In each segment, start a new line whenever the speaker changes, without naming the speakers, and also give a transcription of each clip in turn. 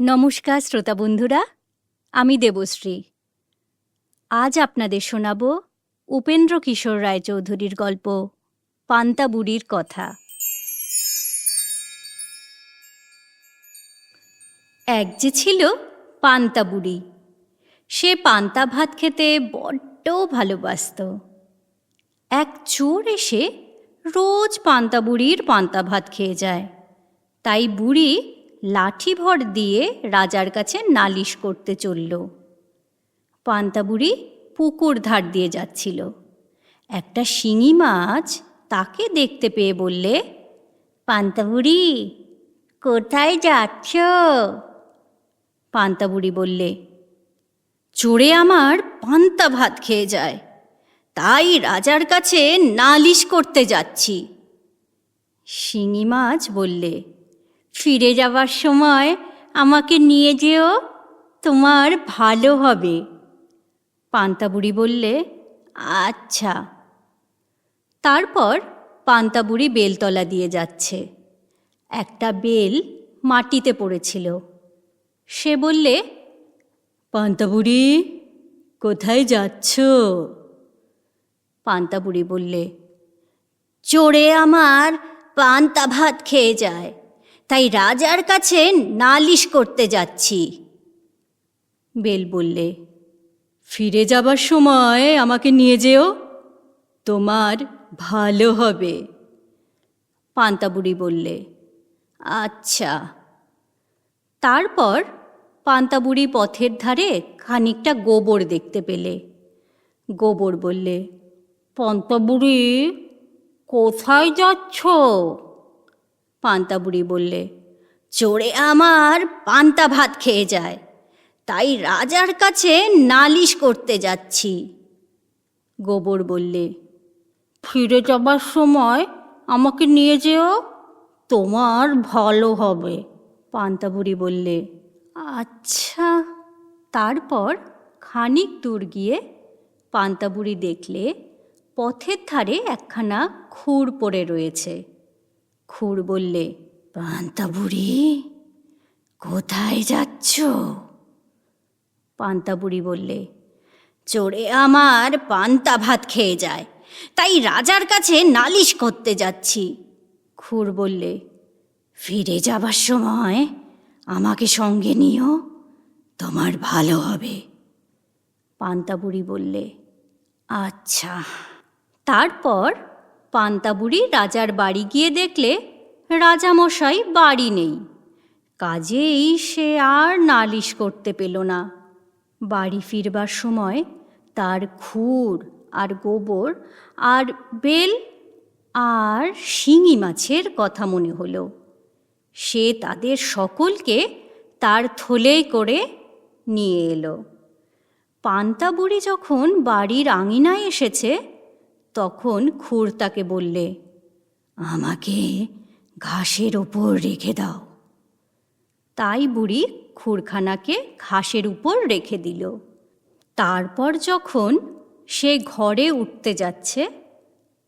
নমস্কার শ্রোতা বন্ধুরা, আমি দেবশ্রী। আজ আপনাদের শোনাব উপেন্দ্র কিশোর রায়চৌধুরীর গল্প পান্তা বুড়ির কথা। এক যে ছিল পান্তা বুড়ি। সে পান্তা ভাত খেতে বড্ড ভালোবাসত। এক চোর এসে রোজ পান্তা বুড়ির পান্তা ভাত খেয়ে যায়। তাই বুড়ি লাঠি ভর দিয়ে রাজার কাছে নালিশ করতে চলল। পান্তা বুড়ি পুকুর ধার দিয়ে যাচ্ছিল। একটা শিঙি মাছ তাকে দেখতে পেয়ে বললে, পান্তা বুড়ি, কোথায় যাচ্ছ? পান্তা বুড়ি বললে, চোরে আমার পান্তা ভাত খেয়ে যায়, তাই রাজার কাছে নালিশ করতে যাচ্ছি। শিঙি মাছ বললে, ফিরে যাবার সময় আমাকে নিয়ে যেও, তোমার ভালো হবে। পান্তা বুড়ি বললে, আচ্ছা। তারপর পান্তা বুড়ি বেলতলা দিয়ে যাচ্ছে। একটা বেল মাটিতে পড়েছিল। সে বললে, পান্তা বুড়ি, কোথায় যাচ্ছ? পান্তা বুড়ি বললে, চোরে আমার পান্তা ভাত খেয়ে যায়, তাই রাজার কাছে নালিশ করতে যাচ্ছি। বেল বললে, ফিরে যাবার সময় আমাকে নিয়ে যেও, তোমার ভালো হবে। পান্তা বুড়ি বললে, আচ্ছা। তারপর পান্তা বুড়ি পথের ধারে খানিকটা গোবর দেখতে পেলে। গোবর বললে, পান্তা বুড়ি, কোথায় যাচ্ছ? পান্তা বুড়ি বললে, চোরে আমার পান্তা ভাত খেয়ে যায়, তাই রাজার কাছে নালিশ করতে যাচ্ছি। গোবর বললে, ফিরে যাবার সময় আমাকে নিয়ে যেও, তোমার ভালো হবে। পান্তা বুড়ি বললে, আচ্ছা। তারপর খানিক দূর গিয়ে পান্তা বুড়ি দেখলে পথের ধারে একখানা খুর পড়ে রয়েছে। খুর বললে, পান্তা বুড়ি, কোথায় যাচ্ছ? পান্তা বুড়ি বললে, চোরে আমার পান্তা ভাত খেয়ে যায়, তাই রাজার কাছে নালিশ করতে যাচ্ছি। খুর বললে, ফিরে যাবার সময় আমাকে সঙ্গে নিও, তোমার ভালো হবে। পান্তা বুড়ি বললে, আচ্ছা। তারপর পান্তা বুড়ি রাজার বাড়ি গিয়ে দেখলে রাজামশাই বাড়ি নেই। কাজেই সে আর নালিশ করতে পেল না। বাড়ি ফিরবার সময় তার খুর আর গোবর আর বেল আর শিঙি মাছের কথা মনে হলো। সে তাদের সকলকে তার থলেই করে নিয়ে এলো। পান্তা বুড়ি যখন বাড়ির আঙিনায় এসেছে, তখন খুর তাকে বললে, আমাকে ঘাসের ওপর রেখে দাও। তাই বুড়ি খুরখানাকে ঘাসের উপর রেখে দিল। তারপর যখন সে ঘরে উঠতে যাচ্ছে,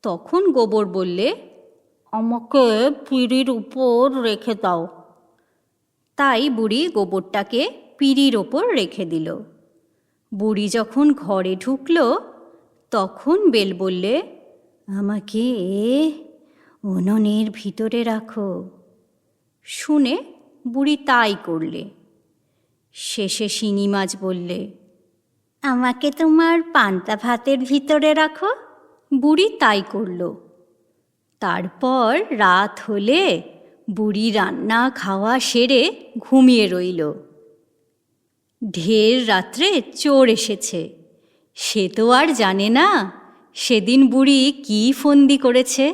তখন গোবর বললে, আমাকে পিঁড়ির উপর রেখে দাও। তাই বুড়ি গোবরটাকে পিঁড়ির ওপর রেখে দিল। বুড়ি যখন ঘরে ঢুকল, তখন বেল বললে, আমাকে উনুনের ভিতরে রাখো। শুনে বুড়ি তাই করলে। শেষে শিঙি মাছ বললে, আমাকে তোমার পান্তা ভাতের ভিতরে রাখো। বুড়ি তাই করল। তারপর রাত হলে বুড়ি রান্না খাওয়া সেরে ঘুমিয়ে রইল। ঢের রাত্রে চোর এসেছে। সে তো আর জানে না সেদিন বুড়ি কী ফন্দি করেছে।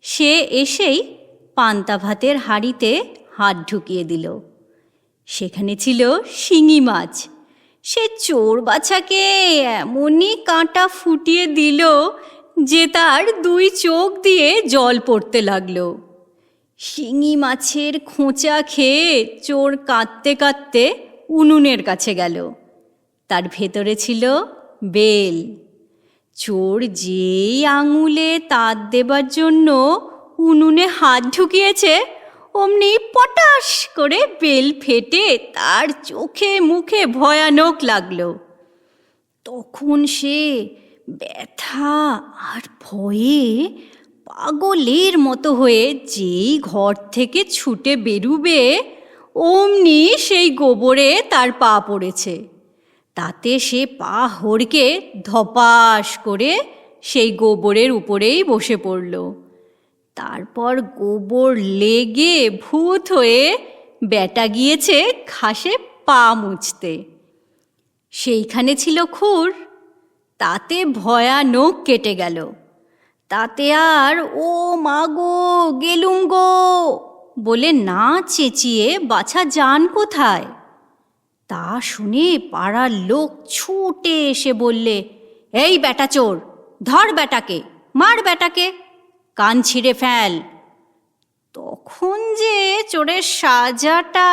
সে এসেই পান্তা ভাতের হাঁড়িতে হাত ঢুকিয়ে দিল। সেখানে ছিল শিঙি মাছ। সে চোর বাছাকে এমনই কাঁটা ফুটিয়ে দিল যে তার দুই চোখ দিয়ে জল পড়তে লাগলো। শিঙি মাছের খোঁচা খেয়ে চোর কাঁদতে কাঁদতে উনুনের কাছে গেল। তার ভেতরে ছিল বেল। চোর যেই আঙুলে তাত দেবার জন্য উনুনে হাত ঢুকিয়েছে, অমনি পটাশ করে বেল ফেটে তার চোখে মুখে ভয়ানক লাগলো। তখন সে ব্যথা আর ভয়ে পাগলের মতো হয়ে যেই ঘর থেকে ছুটে বেরুবে অমনি সেই গোবরে তার পা পড়েছে। তাতে সে পা হড়কে ধপাস করে সেই গোবরের উপরেই বসে পড়ল। তারপর গোবর লেগে ভূত হয়ে ব্যাটা গিয়েছে ঘাসে পা মুছতে। সেইখানে ছিল খুর, তাতে ভয়ানক কেটে গেল। তাতে আর ও মাগো গেলুম গো বলে না চেঁচিয়ে বাছা যান কোথায়। তা শুনে পাড়ার লোক ছুটে এসে বললে, এই ব্যাটা চোর, ধর ব্যাটাকে, মার ব্যাটাকে, কান ছিঁড়ে ফেল। তখন যে চোরের সাজাটা